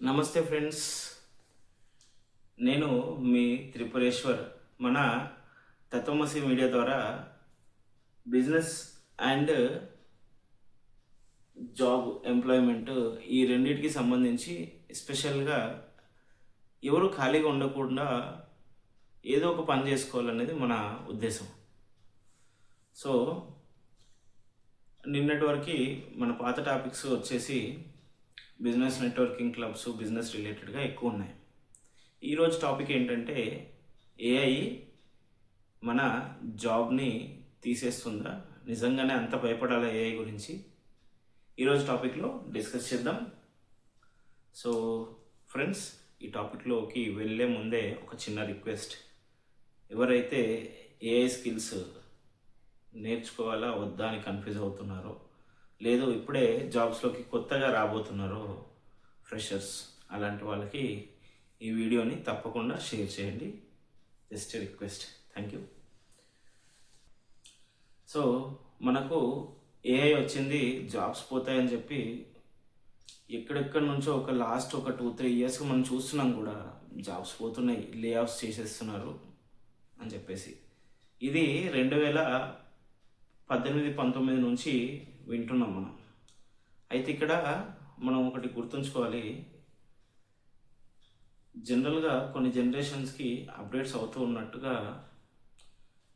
నమస్తే ఫ్రెండ్స్, నేను మీ త్రిపురేశ్వర్. మన తత్వమసి మీడియా ద్వారా బిజినెస్ అండ్ జాబ్ ఎంప్లాయ్మెంట్ ఈ రెండింటికి సంబంధించి స్పెషల్గా ఎవరు ఖాళీగా ఉండకుండా ఏదో ఒక పని చేసుకోవాలనేది మన ఉద్దేశం. సో నిన్నటి వరకు మన పాత టాపిక్స్ వచ్చేసి బిజినెస్ నెట్వర్కింగ్ క్లబ్స్, బిజినెస్ రిలేటెడ్గా ఎక్కువ ఉన్నాయి. ఈరోజు టాపిక్ ఏంటంటే ఏఐ మన జాబ్ని తీసేస్తుందా, నిజంగానే అంత భయపడాలా ఏఐ గురించి ఈరోజు టాపిక్లో డిస్కస్ చేద్దాం. సో ఫ్రెండ్స్, ఈ టాపిక్లోకి వెళ్ళే ముందే ఒక చిన్న రిక్వెస్ట్. ఎవరైతే ఏఐ స్కిల్స్ నేర్చుకోవాలా వద్దా అని కన్ఫ్యూజ్ అవుతున్నారో, లేదు ఇప్పుడే జాబ్స్లోకి కొత్తగా రాబోతున్నారో ఫ్రెషర్స్, అలాంటి వాళ్ళకి ఈ వీడియోని తప్పకుండా షేర్ చేయండి. Just request. Thank you. So మనకు ఏఐ వచ్చింది, జాబ్స్ పోతాయని చెప్పి ఎక్కడెక్కడి నుంచో ఒక లాస్ట్ 2-3 years మనం చూస్తున్నాం కూడా, జాబ్స్ పోతున్నాయి, లే ఆఫ్స్ చేసేస్తున్నారు అని చెప్పేసి. ఇది 2018-19 నుంచి వింటున్నాం మనం. అయితే ఇక్కడ మనం ఒకటి గుర్తుంచుకోవాలి. జనరల్గా కొన్ని జనరేషన్స్కి అప్డేట్స్ అవుతూ ఉన్నట్టుగా,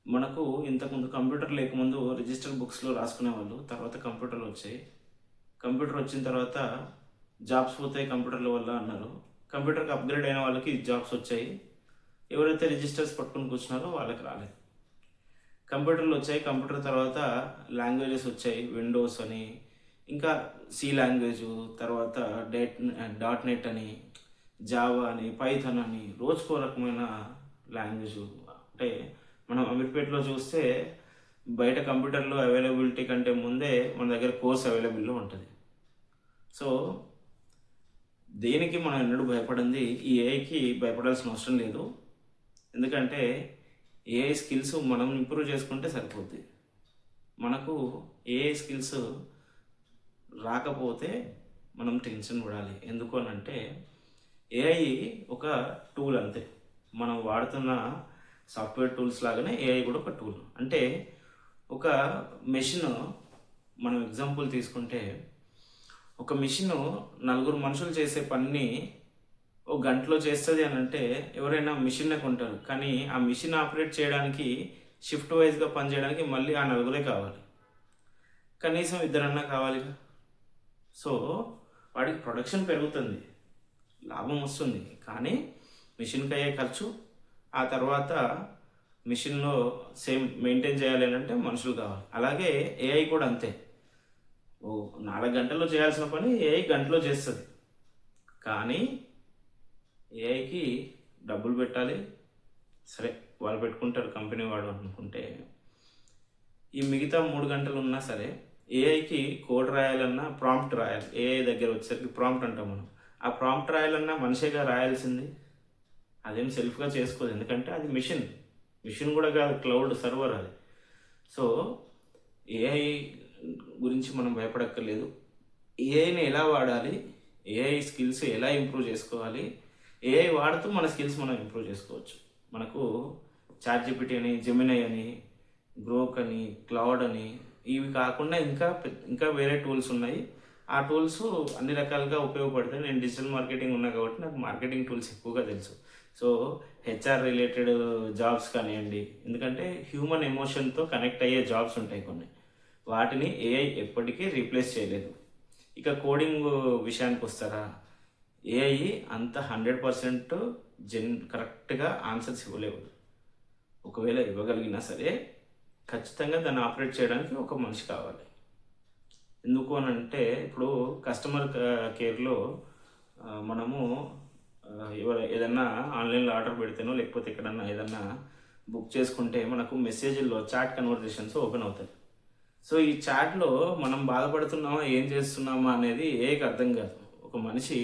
మనకు ఇంతకుముందు కంప్యూటర్ లేకముందు రిజిస్టర్ బుక్స్లో రాసుకునేవాళ్ళు, తర్వాత కంప్యూటర్లు వచ్చాయి. కంప్యూటర్ వచ్చిన తర్వాత జాబ్స్ పోతాయి కంప్యూటర్ల వల్ల అన్నారు. కంప్యూటర్కి అప్గ్రేడ్ అయిన వాళ్ళకి జాబ్స్ వచ్చాయి. ఎవరైతే రిజిస్టర్స్ పట్టుకుని కూర్చున్నారో వాళ్ళకి రాలేదు. కంప్యూటర్లు వచ్చాయి. కంప్యూటర్ తర్వాత లాంగ్వేజెస్ వచ్చాయి, విండోస్ అని, ఇంకా సి లాంగ్వేజ్, తర్వాత .NET అని, జావా అని, పైథాన్ అని, రోజుకో రకమైన లాంగ్వేజ్. అంటే మనం అమీర్పేటలో చూస్తే బయట కంప్యూటర్లో అవైలబిలిటీ కంటే ముందే మన దగ్గర కోర్స్ అవైలబుల్లో ఉంటుంది. సో దేనికి మనం ఎన్నడూ భయపడింది, ఈ ఏఐకి భయపడాల్సిన అవసరం లేదు. ఎందుకంటే ఏఐ స్కిల్స్ మనం ఇంప్రూవ్ చేసుకుంటే సరిపోద్ది. మనకు ఏఐ స్కిల్స్ రాకపోతే మనం టెన్షన్ పడాలి. ఎందుకు అని అంటే, ఏఐ ఒక టూల్ అంతే. మనం వాడుతున్న సాఫ్ట్వేర్ టూల్స్ లాగానే ఏఐ కూడా ఒక టూల్. అంటే ఒక మెషిన్, మనం ఎగ్జాంపుల్ తీసుకుంటే, ఒక మెషిన్ 4 మనుషులు చేసే పని ఒక గంటలో చేస్తుంది అని అంటే ఎవరైనా మిషన్నే కొంటారు. కానీ ఆ మిషన్ ఆపరేట్ చేయడానికి, షిఫ్ట్ వైజ్గా పనిచేయడానికి మళ్ళీ ఆ 4 కావాలి, కనీసం 2 కావాలిగా. సో వాడికి ప్రొడక్షన్ పెరుగుతుంది, లాభం వస్తుంది, కానీ మిషన్కి అయ్యే ఖర్చు, ఆ తర్వాత మిషన్లో సేమ్ మెయింటైన్ చేయాలి అంటే మనుషులు కావాలి. అలాగే ఏఐ కూడా అంతే. 4 గంటల్లో చేయాల్సిన పని ఏఐ గంటలో చేస్తుంది. కానీ ఏఐకి డబ్బులు పెట్టాలి. సరే, వాళ్ళు పెట్టుకుంటారు, కంపెనీ వాడు అనుకుంటే. ఈ మిగతా 3 గంటలు ఉన్నా సరే ఏఐకి కోడ్ రాయాలన్నా ప్రాంప్ట్ రాయాలి. ఏఐ దగ్గర వచ్చేసరికి ప్రాంప్ట్ అంటాం మనం. ఆ ప్రాంప్ట్ రాయాలన్నా మనిషిగా రాయాల్సింది. అదేం సెల్ఫ్గా చేసుకోదు, ఎందుకంటే అది మిషన్ కూడా కాదు, క్లౌడ్ సర్వర్ అది. సో ఏఐ గురించి మనం భయపడక్కర్లేదు. ఏఐని ఎలా వాడాలి, ఏఐ స్కిల్స్ ఎలా ఇంప్రూవ్ చేసుకోవాలి, ఏఐ వాడుతూ మన స్కిల్స్ మనం ఇంప్రూవ్ చేసుకోవచ్చు. మనకు ChatGPT అని, జెమినై అని, గ్రోక్ అని, క్లౌడ్ అని, ఇవి కాకుండా ఇంకా వేరే టూల్స్ ఉన్నాయి. ఆ టూల్స్ అన్ని రకాలుగా ఉపయోగపడతాయి. నేను డిజిటల్ మార్కెటింగ్ ఉన్నా కాబట్టి నాకు మార్కెటింగ్ టూల్స్ ఎక్కువగా తెలుసు. సో HR రిలేటెడ్ జాబ్స్ కానివ్వండి, ఎందుకంటే హ్యూమన్ ఎమోషన్తో కనెక్ట్ అయ్యే జాబ్స్ ఉంటాయి కొన్ని, వాటిని ఏఐ ఎప్పటికీ రీప్లేస్ చేయలేదు. ఇక కోడింగ్ విషయానికి వస్తారా, ఏఐ అంత 100% కరెక్ట్గా ఆన్సర్స్ ఇవ్వలేవు. ఒకవేళ ఇవ్వగలిగినా సరే ఖచ్చితంగా దాన్ని ఆపరేట్ చేయడానికి ఒక మనిషి కావాలి. ఎందుకు అని అంటే, ఇప్పుడు కస్టమర్ కేర్లో మనము ఏదన్నా ఆన్లైన్లో ఆర్డర్ పెడితేనో, లేకపోతే ఎక్కడన్నా ఏదన్నా బుక్ చేసుకుంటే మనకు మెసేజ్ల్లో చాట్ కన్వర్జేషన్స్ ఓపెన్ అవుతాయి. సో ఈ చాట్లో మనం బాధపడుతున్నామా, ఏం చేస్తున్నామా అనేది ఏకి అర్థం కాదు. ఒక మనిషి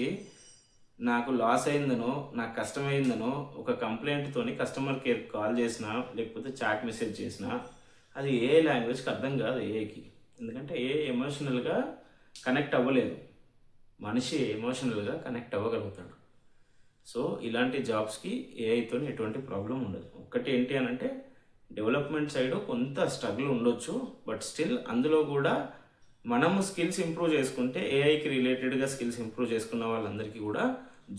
నాకు లాస్ అయిందనో, నాకు కష్టమైందనో ఒక కంప్లైంట్తోని కస్టమర్ కేర్కి కాల్ చేసినా, లేకపోతే చాట్ మెసేజ్ చేసినా, అది ఏ లాంగ్వేజ్కి అర్థం కాదు ఏఐకి. ఎందుకంటే ఏ ఎమోషనల్గా కనెక్ట్ అవ్వలేదు. మనిషి ఎమోషనల్గా కనెక్ట్ అవ్వగలుగుతాడు. సో ఇలాంటి జాబ్స్కి ఏఐతో ఎటువంటి ప్రాబ్లం ఉండదు. ఒక్కటి ఏంటి అని అంటే డెవలప్మెంట్ సైడ్ కొంత స్ట్రగుల్ ఉండొచ్చు, బట్ స్టిల్ అందులో కూడా మనము స్కిల్స్ ఇంప్రూవ్ చేసుకుంటే ఏఐకి రిలేటెడ్గా స్కిల్స్ ఇంప్రూవ్ చేసుకున్న వాళ్ళందరికీ కూడా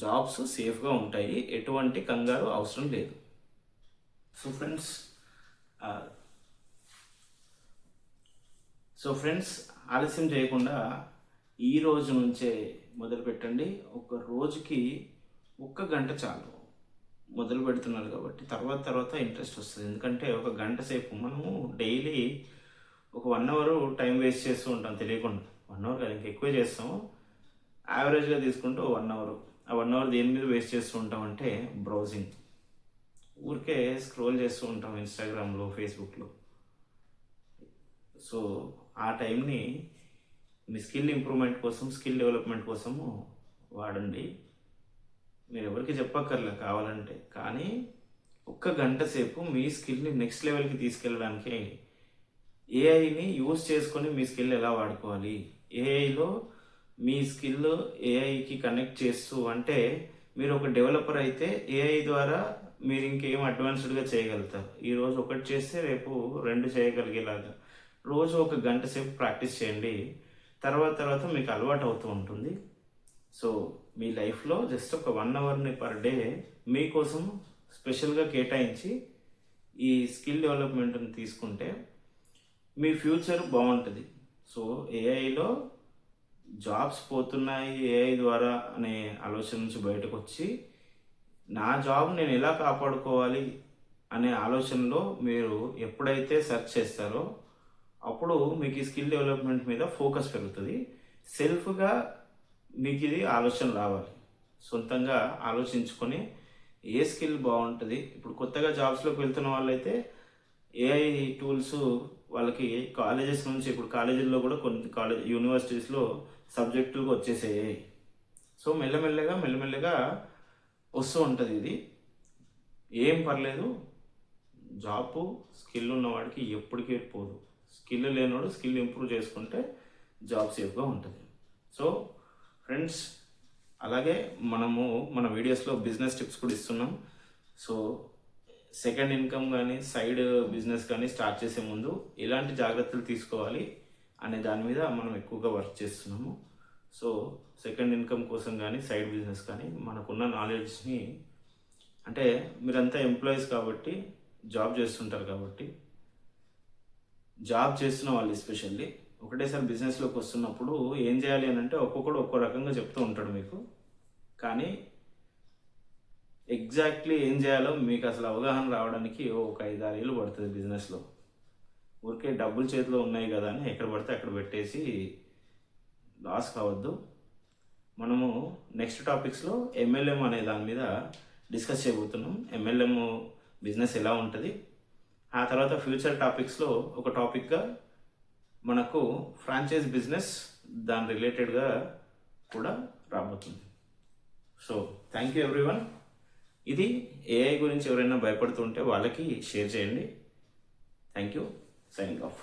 జాబ్స్ సేఫ్గా ఉంటాయి, ఎటువంటి కంగారు అవసరం లేదు. సో ఫ్రెండ్స్ ఆలస్యం చేయకుండా ఈ రోజు నుంచే మొదలు పెట్టండి. ఒక రోజుకి 1 గంట చాలు. మొదలు పెడుతున్నారు కాబట్టి తర్వాత ఇంట్రెస్ట్ వస్తుంది. ఎందుకంటే ఒక గంట సేపు మనము డైలీ ఒక 1 అవర్ టైం వేస్ట్ చేస్తూ ఉంటాం తెలియకుండా. 1 అవర్ కాదు, ఇంకా ఎక్కువే చేస్తాము. యావరేజ్గా తీసుకుంటూ 1 అవర్. ఆ 1 అవర్ దేని మీద వేస్ట్ చేస్తూ ఉంటాం అంటే బ్రౌజింగ్. ఊరికే స్క్రోల్ చేస్తూ ఉంటాం ఇన్స్టాగ్రామ్లో, ఫేస్బుక్లో. సో ఆ టైంని మీ స్కిల్ ఇంప్రూవ్మెంట్ కోసం, స్కిల్ డెవలప్మెంట్ కోసము వాడండి. మీరు ఎవరికి చెప్పక్కర్లే కావాలంటే, కానీ 1 గంట సేపు మీ స్కిల్ని నెక్స్ట్ లెవెల్కి తీసుకెళ్ళడానికి ఏఐని యూజ్ చేసుకొని మీ స్కిల్ ఎలా వాడుకోవాలి, ఏఐలో మీ స్కిల్ ఏఐకి కనెక్ట్ చేస్తూ, అంటే మీరు ఒక డెవలపర్ అయితే ఏఐ ద్వారా మీరు ఇంకేం అడ్వాన్స్డ్గా చేయగలుగుతారు. ఈరోజు ఒకటి చేస్తే రేపు 2 చేయగలిగేలాగా రోజు 1 గంట సేపు ప్రాక్టీస్ చేయండి. తర్వాత మీకు అలవాటు అవుతూ ఉంటుంది. సో మీ లైఫ్లో జస్ట్ ఒక 1 అవర్ని పర్ డే మీకోసం స్పెషల్గా కేటాయించి ఈ స్కిల్ డెవలప్మెంట్ని తీసుకుంటే మీ ఫ్యూచర్ బాగుంటుంది. సో ఏఐలో జాబ్స్ పోతున్నాయి ఏఐ ద్వారా అనే ఆలోచన నుంచి బయటకు వచ్చి నా జాబ్ నేను ఎలా కాపాడుకోవాలి అనే ఆలోచనలో మీరు ఎప్పుడైతే సెర్చ్ చేస్తారో అప్పుడు మీకు ఈ స్కిల్ డెవలప్మెంట్ మీద ఫోకస్ పెరుగుతుంది. సెల్ఫ్గా మీకు ఇది ఆలోచన రావాలి. సొంతంగా ఆలోచించుకొని ఏ స్కిల్ బాగుంటుంది. ఇప్పుడు కొత్తగా జాబ్స్లోకి వెళ్తున్న వాళ్ళైతే ఏఐ టూల్స్ వాళ్ళకి కాలేజెస్ నుంచి, ఇప్పుడు కాలేజీల్లో కూడా కొన్ని యూనివర్సిటీస్లో సబ్జెక్టులుగా వచ్చేసాయి. సో మెల్లమెల్లగా వస్తూ ఉంటుంది. ఇది ఏం పర్లేదు, జాబ్ స్కిల్ ఉన్నవాడికి ఎప్పటికీ పోదు. స్కిల్ లేనివాడు స్కిల్ ఇంప్రూవ్ చేసుకుంటే జాబ్ సేఫ్గా ఉంటుంది. సో ఫ్రెండ్స్, అలాగే మనము మన వీడియోస్లో బిజినెస్ టిప్స్ కూడా ఇస్తున్నాం. సో సెకండ్ ఇన్కమ్ కానీ సైడ్ బిజినెస్ కానీ స్టార్ట్ చేసే ముందు ఎలాంటి జాగ్రత్తలు తీసుకోవాలి అనే దాని మీద మనం ఎక్కువగా వర్క్ చేస్తున్నాము. సో సెకండ్ ఇన్కమ్ కోసం కానీ సైడ్ బిజినెస్ కానీ మనకున్న నాలెడ్జ్ని, అంటే మీరంతా ఎంప్లాయీస్ కాబట్టి, జాబ్ చేస్తుంటారు కాబట్టి, జాబ్ చేస్తున్న వాళ్ళు ఎస్పెషల్లీ ఒకటేసారి బిజినెస్లోకి వస్తున్నప్పుడు ఏం చేయాలి అని అంటే ఒక్కొక్కడు ఒక్కో రకంగా చెప్తూ ఉంటాడు మీకు. కానీ ఎగ్జాక్ట్లీ ఏం చేయాలో మీకు అసలు అవగాహన రావడానికి ఒక 5-6 ఏళ్ళు పడుతుంది బిజినెస్లో. ఊరికే డబ్బులు చేతిలో ఉన్నాయి కదా అని ఎక్కడ పడితే అక్కడ పెట్టేసి లాస్ కావద్దు. మనము నెక్స్ట్ టాపిక్స్లో MLM అనే దాని మీద డిస్కస్ చేయబోతున్నాం. MLM బిజినెస్ ఎలా ఉంటుంది. ఆ తర్వాత ఫ్యూచర్ టాపిక్స్లో ఒక టాపిక్గా మనకు ఫ్రాంచైజ్ బిజినెస్ దాని రిలేటెడ్గా కూడా రాబోతుంది. So thank you everyone. ఇది ఏఐ గురించి ఎవరైనా భయపడుతుంటే వాళ్ళకి షేర్ చేయండి. Thank you. Signing off.